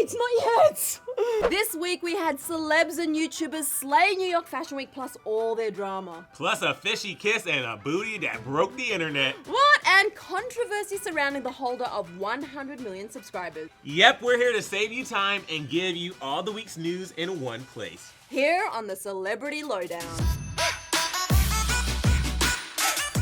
Wait, not yet. This week we had celebs and YouTubers slay New York Fashion Week plus all their drama. Plus a fishy kiss and a booty that broke the internet. What? And controversy surrounding the holder of 100 million subscribers. Yep, we're here to save you time and give you all the week's news in one place. Here on the Celebrity Lowdown.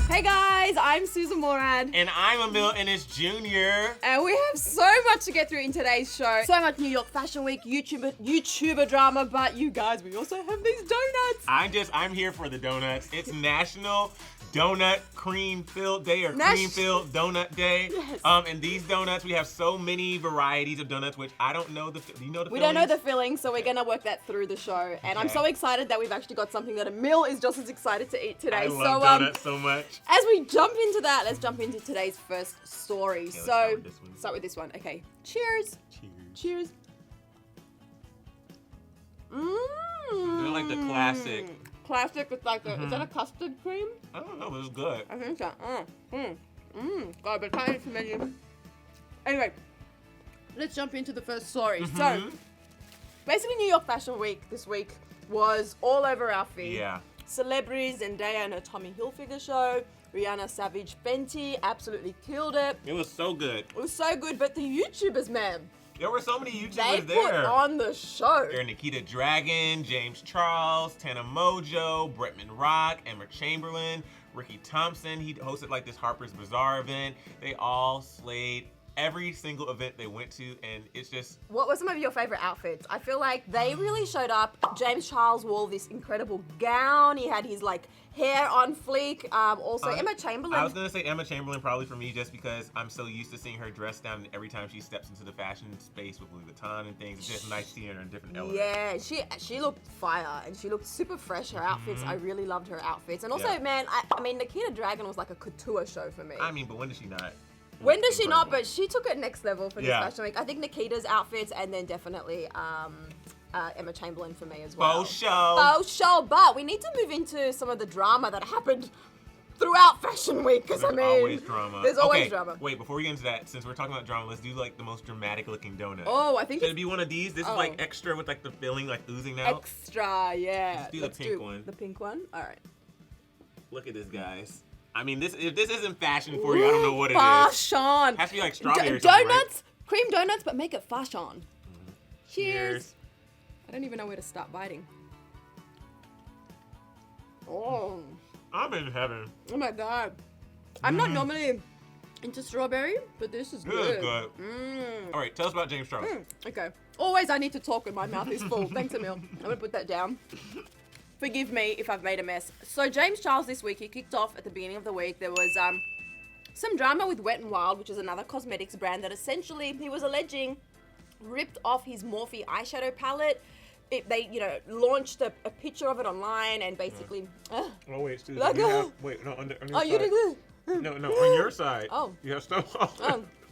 Hey guys, I'm Sussan Mourad. And I'm Emile Ennis Jr. And we have so much to get through in today's show. So much New York Fashion Week, YouTuber drama, but you guys, we also have these donuts. I'm here for the donuts. It's National Donut Cream Filled Day or Cream Filled Donut Day. Yes. And these donuts, we have so many varieties of donuts, which I don't know do you know the We fillings? don't know the filling, so we're gonna work that through the show. And I'm so excited that we've actually got something that Emile is just as excited to eat today. I love donuts so much. As we jump into that, let's jump into today's first story. Okay, start with this one. Okay. Cheers. Cheers. They're like the classic. Classic with like is that a custard cream? I don't know, but it's good. I think so. God, but I can't eat too many. Anyway, let's jump into the first story. So, basically New York Fashion Week this week was all over our feed. Yeah. Celebrities, Zendaya and her Tommy Hilfiger show. RIHANNA, Savage, Fenty absolutely killed it. It was so good. It was so good, but the YouTubers, man. There were so many They YouTubers there. put on the show. There are Nikita Dragun, James Charles, Tana Mojo, Bretman Rock, Emma Chamberlain, Ricky Thompson. He hosted like this Harper's Bazaar event. They all slayed every single event they went to, and it's just... What were some of your favorite outfits? I feel like they really showed up. James Charles wore this incredible gown. He had his like hair on fleek. Also, Emma Chamberlain. I was gonna say Emma Chamberlain probably for me, just because I'm so used to seeing her dressed down every time she steps into the fashion space with Louis Vuitton and things. It's just nice seeing her in different elements. Yeah, she looked fire and she looked super fresh. Her outfits, I really loved her outfits. And also, man, I mean, Nikita Dragun was like a couture show for me. I mean, but when did she not? When does she not? But she took it next level for this Yeah. fashion week. I think Nikita's outfits, and then definitely Emma Chamberlain for me as well. Faux show. Faux show. But we need to move into some of the drama that happened throughout Fashion Week. Because I mean, always drama. There's always drama. Wait, before we get into that, since we're talking about drama, let's do like the most dramatic looking donut. Oh, I think Should it be one of these? This is like extra with like the filling like oozing out. Extra, yeah. Let's do the pink one. The pink one. All right. Look at this, guys. I mean, if this isn't fashion for you, I don't know what it is. Fashion. Has to be like strawberry or something, Donuts, right? cream donuts, but make it fashion. Cheers. I don't even know where to start biting. Oh. I'm in heaven. Oh my god. I'm not normally into strawberry, but this is This good. is good. All right, tell us about James Charles. Okay. Always I need to talk when my mouth is full. Thanks, Emile. I'm gonna put that down. Forgive me if I've made a mess. So James Charles this week, he kicked off at the beginning of the week. There was some drama with Wet n Wild, which is another cosmetics brand that essentially he was alleging ripped off his Morphe eyeshadow palette. They, launched a picture of it online and basically. Oh wait, Susan, Like, you have, wait, no, on your oh, side. you did this. No, on your side. Oh. You have stuff.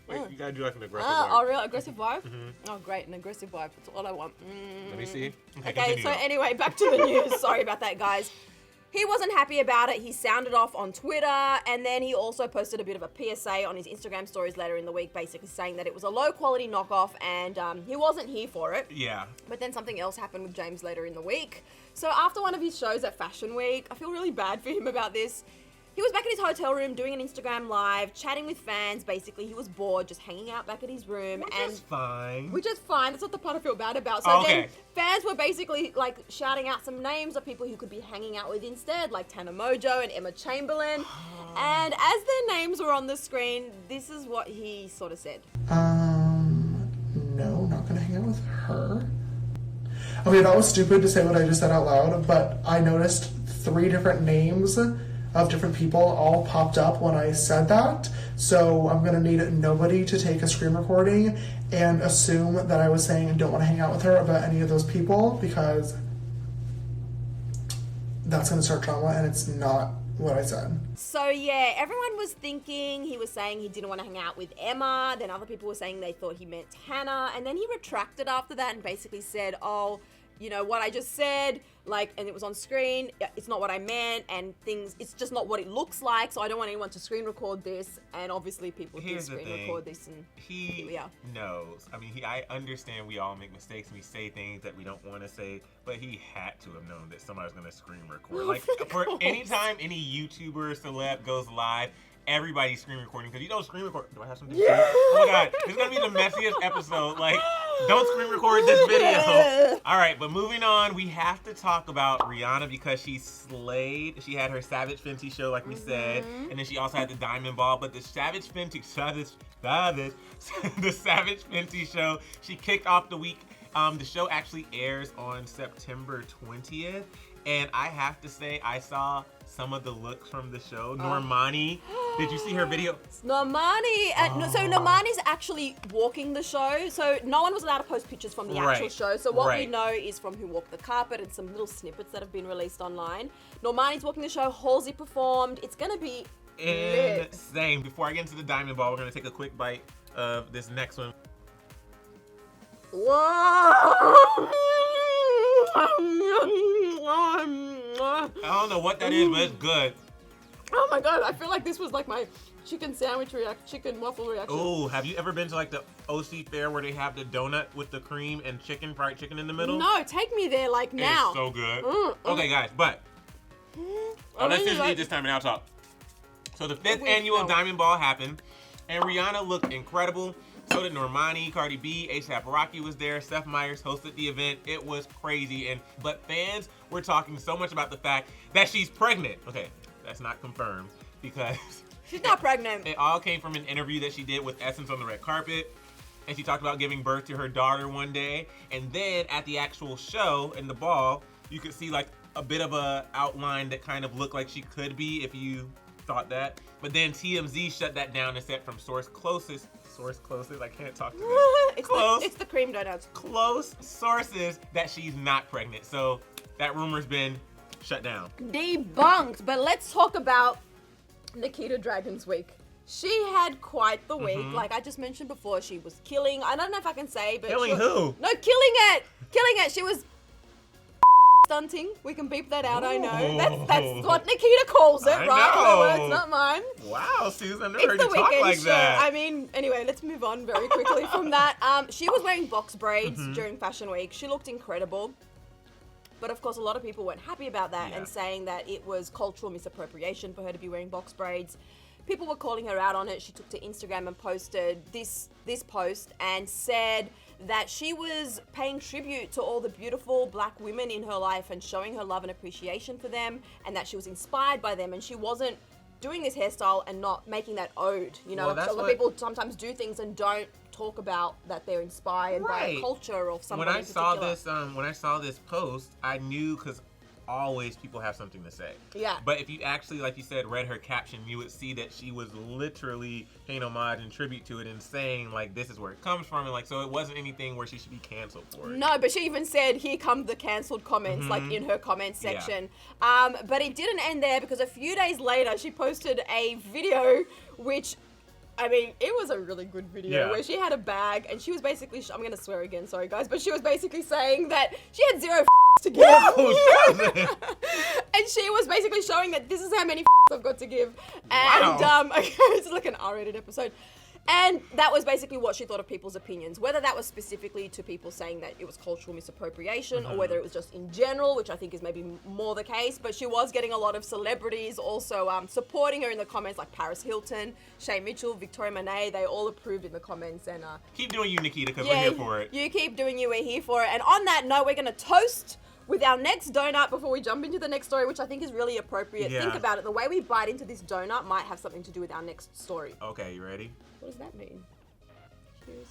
Wait, you gotta do like an aggressive Oh, vibe. real aggressive vibe? Oh, great, an aggressive vibe. That's all I want. Let me see. Okay, continue. so anyway, back to the news. Sorry about that, guys. He wasn't happy about it. He sounded off on Twitter, and then he also posted a bit of a PSA on his Instagram stories later in the week, basically saying that it was a low-quality knockoff, and he wasn't here for it. Yeah. But then something else happened with James later in the week. So after one of his shows at Fashion Week, I feel really bad for him about this. He was back in his hotel room doing an Instagram live, chatting with fans. Basically, he was bored, just hanging out back at his room. Which is fine. Which is fine. That's not the part I feel bad about. So okay. then fans were basically like shouting out some names of people who could be hanging out with instead, like Tana Mojo and Emma Chamberlain. And as their names were on the screen, this is what he sort of said. No, not gonna hang out with her. Okay, that was stupid to say what I just said out loud, but I noticed 3 different names of different people all popped up when I said that. So I'm gonna need nobody to take a screen recording and assume that I was saying I don't want to hang out with her about any of those people, because that's gonna start drama and it's not what I said. So yeah, everyone was thinking he was saying he didn't want to hang out with Emma. Then other people were saying they thought he meant Hannah. And then he retracted after that and basically said, oh, what I just said, like, and it was on screen, it's not what I meant, and things, it's just not what it looks like, so I don't want anyone to screen record this, and obviously people do screen record this, and here we are. Knows. I mean, I understand we all make mistakes and we say things that we don't want to say, but he had to have known that somebody was going to screen record. Like, for any time any YouTuber or celeb goes live, everybody's screen recording, because screen record. Do I have something to say? Oh my god, it's gonna be the messiest episode. Like, don't screen record this video. All right, but moving on, we have to talk about Rihanna because she slayed. She had her Savage Fenty show, like we said, and then she also had the Diamond Ball. But the Savage Fenty show, she kicked off the week. The show actually airs on September 20th. And I have to say, I saw some of the looks from the show. Normani, did you see her video? Normani, so Normani's actually walking the show. So no one was allowed to post pictures from the actual show. So what we know is from Who Walked the Carpet and some little snippets that have been released online. Normani's walking the show. Halsey performed. It's gonna be insane. Before I get into the Diamond Ball, we're gonna take a quick bite of this next one. Whoa! I don't know what that is, but it's good. Oh my god, I feel like this was like my chicken sandwich chicken waffle reaction. Oh, have you ever been to like the OC fair where they have the donut with the cream and fried chicken in the middle? No, take me there like now. It's so good. Okay, guys, but let's just read this time and I'll talk. So the 5th annual Diamond Ball happened, and Rihanna looked incredible. So did Normani, Cardi B, A$AP Rocky was there, Seth Meyers hosted the event. It was crazy, but fans were talking so much about the fact that she's pregnant. Okay, that's not confirmed because she's not pregnant. It all came from an interview that she did with Essence on the red carpet, and she talked about giving birth to her daughter one day. And then at the actual show in the ball, you could see like a bit of a outline that kind of looked like she could be if you thought that. But then TMZ shut that down and said from source closest, I can't talk to this. It's the cream donuts. Close sources that she's not pregnant. So that rumor's been shut down. Debunked. But let's talk about Nikita Dragun's week. She had quite the week. Like I just mentioned before, she was killing. I don't know if I can say, but killing who? No, killing it. She was stunting. We can beep that out. I know. That's what Nikita calls it, right? Her words, not mine. Wow, Susan, I've never heard you talk like that. I mean, anyway, let's move on very quickly from that. She was wearing box braids during Fashion Week. She looked incredible. But of course, a lot of people weren't happy about that and saying that it was cultural misappropriation for her to be wearing box braids. People were calling her out on it. She took to Instagram and posted this post and said that she was paying tribute to all the beautiful black women in her life and showing her love and appreciation for them, and that she was inspired by them, and she wasn't doing this hairstyle and not making that ode. A lot of people sometimes do things and don't talk about that they're inspired by a culture or something. When I saw this post, I knew, because always people have something to say. Yeah. But if you actually, like you said, read her caption, you would see that she was literally paying homage and tribute to it and saying, like, this is where it comes from. And, like, so it wasn't anything where she should be canceled for it. No, but she even said, here come the cancelled comments, like, in her comments section. But it didn't end there, because a few days later, she posted a video which... I mean, it was a really good video where she had a bag and she was basically, I'm going to swear again, sorry guys, but she was basically saying that she had zero to give. And she was basically showing that this is how many I've got to give. And it's like an R-rated episode. And that was basically what she thought of people's opinions, whether that was specifically to people saying that it was cultural misappropriation or whether it was just in general, which I think is maybe more the case. But she was getting a lot of celebrities also supporting her in the comments, like Paris Hilton, Shay Mitchell, Victoria Monet. They all approved in the comments. And keep doing you, Nikita, because we're here for it. You keep doing you, we're here for it. And on that note, we're going to toast with our next donut before we jump into the next story, which I think is really appropriate. Think about it. The way we bite into this donut might have something to do with our next story. Okay, you ready? What does that mean? Cheers.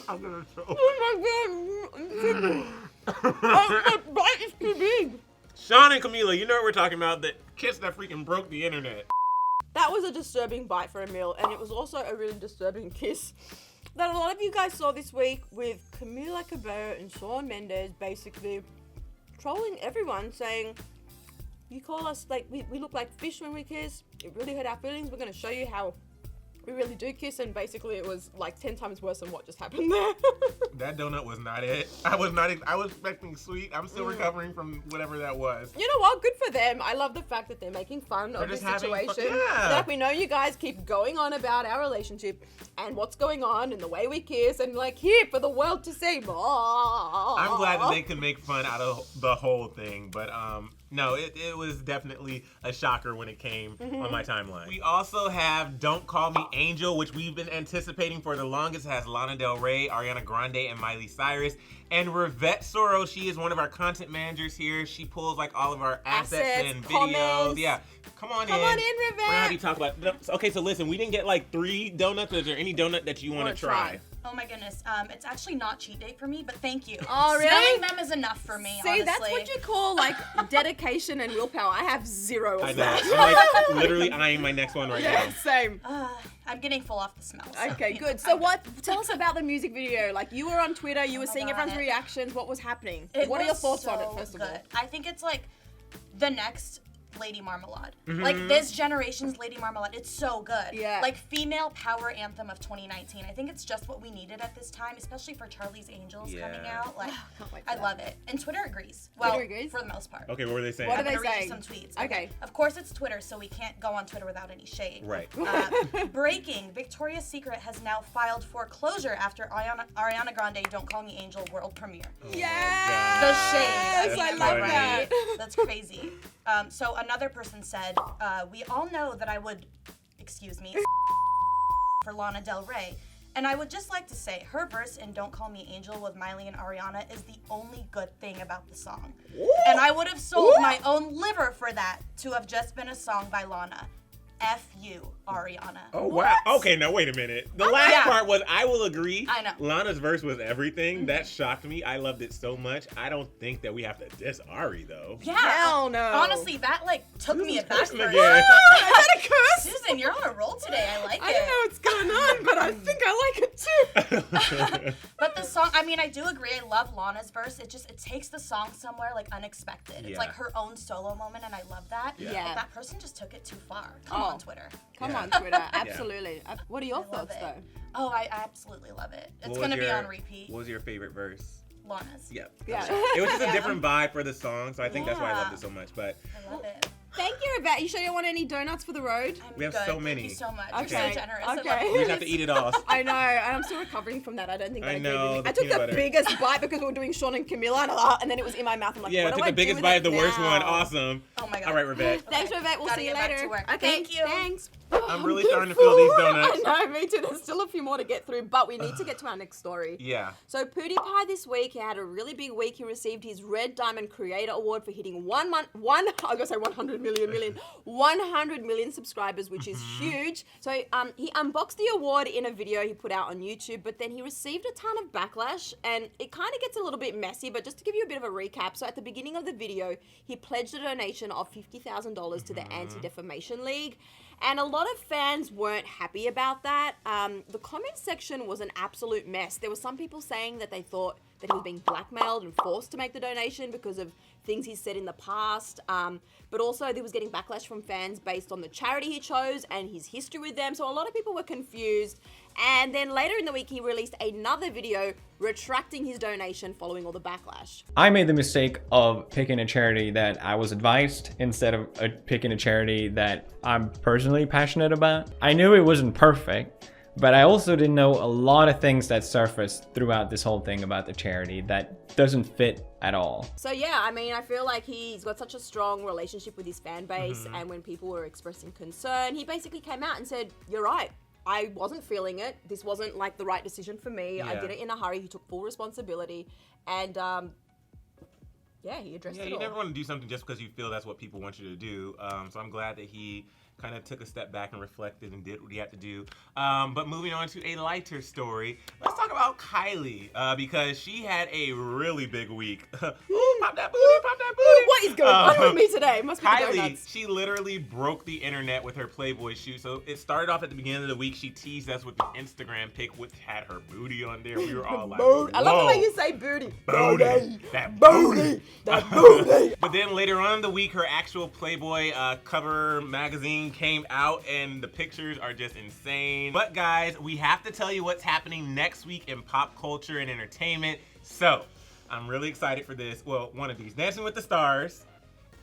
I'm gonna throw. Oh my god! That bite is too big. Shawn and Camila, you know what we're talking about? That kiss that freaking broke the internet. That was a disturbing bite for Emile, and it was also a really disturbing kiss that a lot of you guys saw this week with Camila Cabello and Shawn Mendes basically trolling everyone, saying you call us, like, we look like fish when we kiss. It really hurt our feelings. We're going to show you how we really do kiss. And basically it was like 10 times worse than what just happened there. That donut was not it. I was expecting sweet. I'm still recovering from whatever that was. You know what? Good for them. I love the fact that they're making fun of the situation. Yeah. Like, we know you guys keep going on about our relationship and what's going on and the way we kiss and like here for the world to see. I'm glad that they could make fun out of the whole thing, but no, it was definitely a shocker when it came on my timeline. We also have Don't Call Me Angel, which we've been anticipating for the longest. It has Lana Del Rey, Ariana Grande, and Miley Cyrus. And Rivette Soro, she is one of our content managers here. She pulls like all of our assets and videos. Comments. Yeah, come on in. Come on in, Rivette. We're gonna have you talk about. Okay, so listen, we didn't get like 3 donuts. Is there any donut that you want to try? Oh my goodness, it's actually not cheat day for me, but thank you. Oh, really? Smelling them is enough for me, See, honestly. that's what you call like dedication and willpower. I have 0 of I know. that. I'm like literally eyeing my next one right Yeah, now. same. I'm getting full off the smell. So, Okay, you know, good. So I'm what, tell us about the music video. Like, you were on Twitter, you were my seeing God. everyone's reactions. What was happening? It What are your was thoughts on it, so first of all? good. I think it's like the next Lady Marmalade. Like this generation's Lady Marmalade. It's so good. Yeah. Like female power anthem of 2019. I think it's just what we needed at this time, especially for Charlie's Angels coming out. Like, Can't wait for I that. love it. And Twitter agrees. Well, Twitter agrees? for the most part. Okay, what were they saying? What I'm are they gonna read you saying? some tweets. Okay. Of course, it's Twitter, so we can't go on Twitter without any shade. Right. Breaking: Victoria's Secret has now filed foreclosure after Ariana Grande "Don't Call Me Angel" world premiere. Yes! The shade. Yes, I mean, love right? that. That's crazy. So another person said, "We all know that I would, excuse me, for Lana Del Rey." And I would just like to say, her verse in Don't Call Me Angel with Miley and Ariana is the only good thing about the song. And I would have sold my own liver for that to have just been a song by Lana. F you, Ariana. Oh, wow. Okay, now wait a minute. The last Yeah. part was, I will agree. I know. Lana's verse was everything. That shocked me. I loved it so much. I don't think that we have to diss Ari, though. Yeah. Hell no. Honestly, that like took me aback Cursing for a again. second. Is that a curse? Susan, you're on a roll today. I like I it. don't know what's going on, but I think I like it too. But the song, I mean, I do agree. I love Lana's verse. It takes the song somewhere like unexpected. It's Yeah. like her own solo moment, and I love that. Yeah. But that person just took it too far. Come Oh. on, Twitter. Come Yeah. on, Twitter. Absolutely. What are your I love thoughts, it. though? Oh, I absolutely love it. It's What was gonna be your- on repeat. What was your favorite verse? Lana's. Yeah. Yeah. It was just a Yeah. different vibe for the song, so I think that's why I loved Yeah. it so much. But I love it. Thank you, Yvette. You sure you don't want any donuts for the road? I'm We have good. so many. Thank you so much. Okay. You're so generous. I love Okay. we it. just have to eat it all. I know, and I'm still recovering from that. I don't think I I know, gave the I took peanut the butter. biggest bite because we were doing Shawn and Camila, and then it was in my mouth. I'm like, Yeah, what took do the I do biggest with bite it of the worst now? one. Awesome. Oh my god. All right, Rivette. Thanks, Yvette. We'll Gotta see you get back later. to work. Okay. Thank you. Thanks. I'm really getting starting to feel these full. donuts. I know, me too. There's still a few more to get through, but we need to get to our next story. Yeah. So PewDiePie this week, he had a really big week. He received his Red Diamond Creator Award for hitting 100 million subscribers, which is huge. So he unboxed the award in a video he put out on YouTube, but then he received a ton of backlash, and it kind of gets a little bit messy, but just to give you a bit of a recap, so at the beginning of the video, he pledged a donation of $50,000 to the Anti-Defamation League, and a lot of fans weren't happy about that. The comment section was an absolute mess. There were some people saying that they thought that he was being blackmailed and forced to make the donation because of things he's said in the past. But also he was getting backlash from fans based on the charity he chose and his history with them. So a lot of people were confused. And then later in the week, he released another video retracting his donation following all the backlash. I made the mistake of picking a charity that I was advised instead of picking a charity that I'm personally passionate about. I knew it wasn't perfect, but I also didn't know a lot of things that surfaced throughout this whole thing about the charity that doesn't fit at all. So yeah, I mean, I feel like he's got such a strong relationship with his fan base, and when people were expressing concern, he basically came out and said, "You're right. I wasn't feeling it. This wasn't like the right decision for me. I Yeah. did it in a hurry." He took full responsibility, and yeah, he addressed Yeah, it you all. never want to do something just because you feel that's what people want you to do. So I'm glad that he kind of took a step back and reflected and did what he had to do. But moving on to a lighter story, let's talk about KYLIE because she had a really big week. Ooh, pop that booty, pop that booty. What is going on with me today? Must be the KYLIE, donuts. she literally broke the internet with her Playboy shoot. So it started off at the beginning of the week. She teased us with an Instagram pic which had her booty on there. We were all like, I love the way "Whoa." you say booty. Booty. That booty. But then later on in the week, her actual Playboy cover magazine came out, and the pictures are just insane. But guys, we have to tell you what's happening next week in pop culture and entertainment. So I'm really excited for this. Well, one of these, Dancing with the Stars,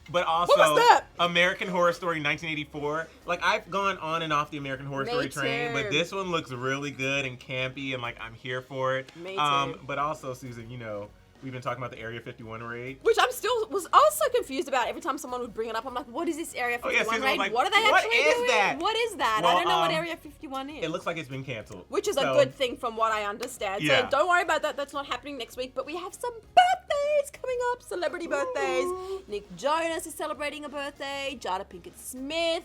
but also What was that? American Horror Story 1984. Like, I've gone on and off the American Horror Me Story train, but too. this one looks really good and campy, and like, I'm here for it. Me too. But also, Susan, you know, we've been talking about the Area 51 raid. Which I was so confused about. Every time someone would bring it up, I'm like, what is this Area 51 Susan was raid? like, What are they what actually is doing? that? What is that? Well, I don't know what Area 51 is. It looks like it's been canceled. Which is So- a good thing from what I understand. Yeah. So don't worry about that. That's not happening next week. But we have some birthdays coming up. Celebrity birthdays. Nick Jonas is celebrating a birthday. Jada Pinkett Smith.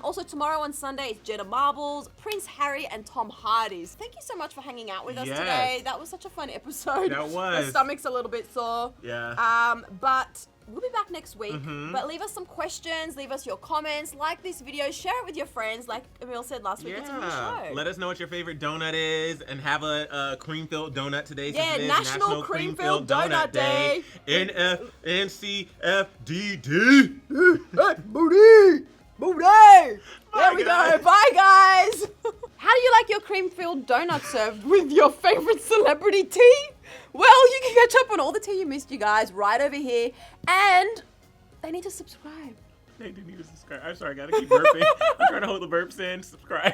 Also tomorrow on Sunday it's Jenna Marbles, Prince Harry, and Tom Hardy's. Thank you so much for hanging out with us Yes. today. That was such a fun episode. That was. My stomach's a little bit sore. Yeah. But we'll be back next week. But leave us some questions, leave us your comments, like this video, share it with your friends. Like Emile said last week, it's a new show. Let us know what your favorite donut is, and have a cream-filled donut today. Yeah, since it is National Cream-Filled Donut Day. NFNCFDD. Hey, booty! Booty! There Bye, we guys. go. Bye, guys! How do you like your cream-filled donut served with your favorite celebrity tea? Well, you can catch up on all the tea you missed, you guys, right over here. And they need to subscribe. They do need to subscribe. I'm sorry, I gotta keep burping. I'm trying to hold the burps in. Subscribe.